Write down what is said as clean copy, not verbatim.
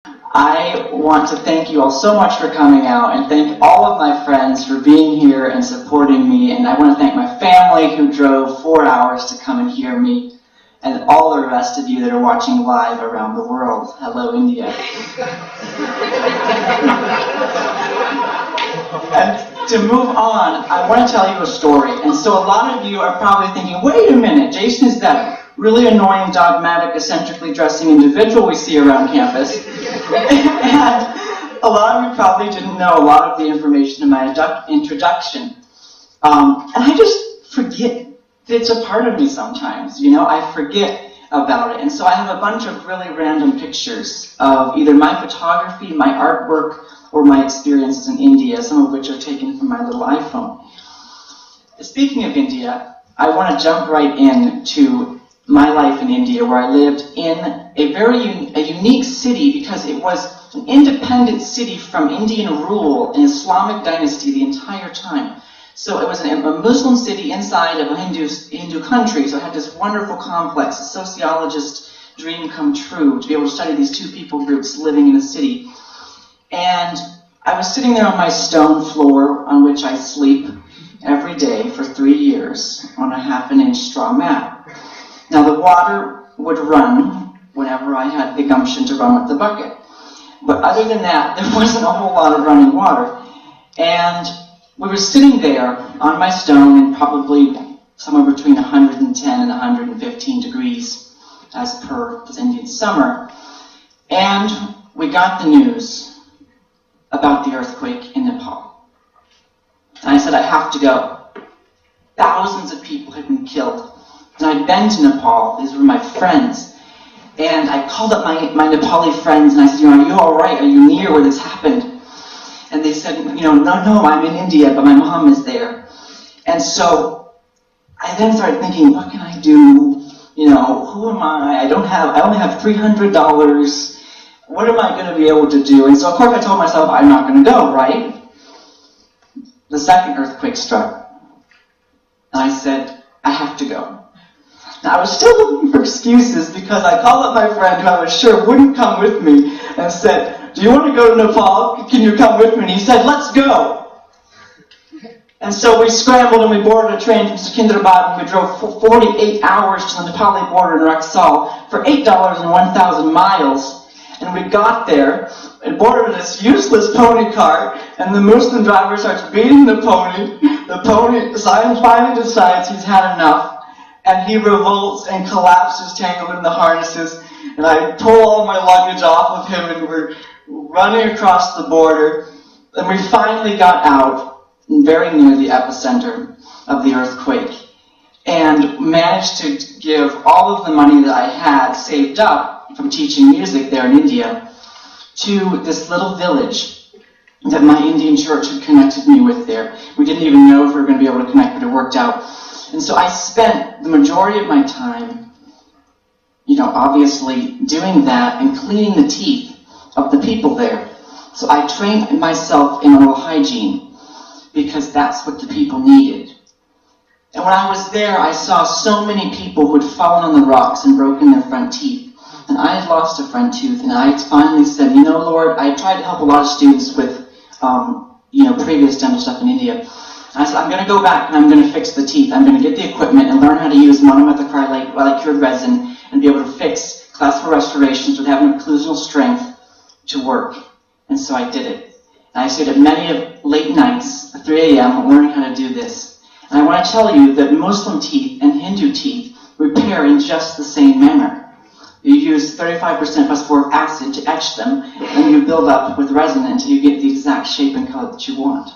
I want to thank you all so much for coming out and thank all of my friends for being here and supporting me. And I want to thank my family who drove 4 hours to come and hear me, and all the rest of you that are watching live around the world. Hello, India. And to move on, I want to tell you a story. And so a lot of you are probably thinking, wait a minute, Jason is that really annoying, dogmatic, eccentrically dressing individual we see around campus. And a lot of you probably didn't know a lot of the information in my introduction. And I just forget that it's a part of me sometimes, you know, I forget about it. And so I have a bunch of really random pictures of either my photography, my artwork, or my experiences in India, some of which are taken from my little iPhone. Speaking of India, I want to jump right into my life in India, where I lived in a unique city because it was an independent city from Indian rule and Islamic dynasty the entire time. So it was a Muslim city inside of a Hindu country, so it had this wonderful complex, a sociologist's dream come true, to be able to study these two people groups living in a city. And I was sitting there on my stone floor on which I sleep every day for 3 years on a 1/2 inch straw mat. Now the water would run whenever I had the gumption to run with the bucket. But other than that, there wasn't a whole lot of running water. And we were sitting there on my stone in probably somewhere between 110 and 115 degrees as per this Indian summer. And we got the news about the earthquake in Nepal. And I said, I have to go. Thousands of people had been killed. And I'd been to Nepal. These were my friends. And I called up my Nepali friends and I said, are you all right? Are you near where this happened? And they said, no, I'm in India, but my mom is there. And so I then started thinking, what can I do? Who am I? I only have $300. What am I going to be able to do? And so, of course, I told myself, I'm not going to go, right? The second earthquake struck. And I said, I have to go. Now, I was still looking for excuses because I called up my friend who I was sure wouldn't come with me and said, do you want to go to Nepal? Can you come with me? And he said, let's go. And so we scrambled and we boarded a train from Secunderabad and we drove 48 hours to the Nepali border in Raxaul for $8 and 1,000 miles. And we got there and boarded this useless pony cart, and the Muslim driver starts beating the pony. The pony finally decides he's had enough, and he revolts and collapses, tangled in the harnesses. And I pull all my luggage off of him, and we're running across the border. And we finally got out, very near the epicenter of the earthquake, and managed to give all of the money that I had saved up from teaching music there in India to this little village that my Indian church had connected me with there. We didn't even know if we were going to be able to connect, but it worked out. And so I spent the majority of my time, obviously doing that and cleaning the teeth of the people there. So I trained myself in oral hygiene because that's what the people needed. And when I was there, I saw so many people who had fallen on the rocks and broken their front teeth. And I had lost a front tooth, and I finally said, Lord, I tried to help a lot of students with, previous dental stuff in India. And I said, I'm going to go back and I'm going to fix the teeth. I'm going to get the equipment and learn how to use monomethacrylate cured resin and be able to fix classical restorations with having occlusal strength to work. And so I did it. And I stayed at many late nights, 3 a.m., learning how to do this. And I want to tell you that Muslim teeth and Hindu teeth repair in just the same manner. You use 35% phosphoric acid to etch them, and you build up with resin until you get the exact shape and color that you want.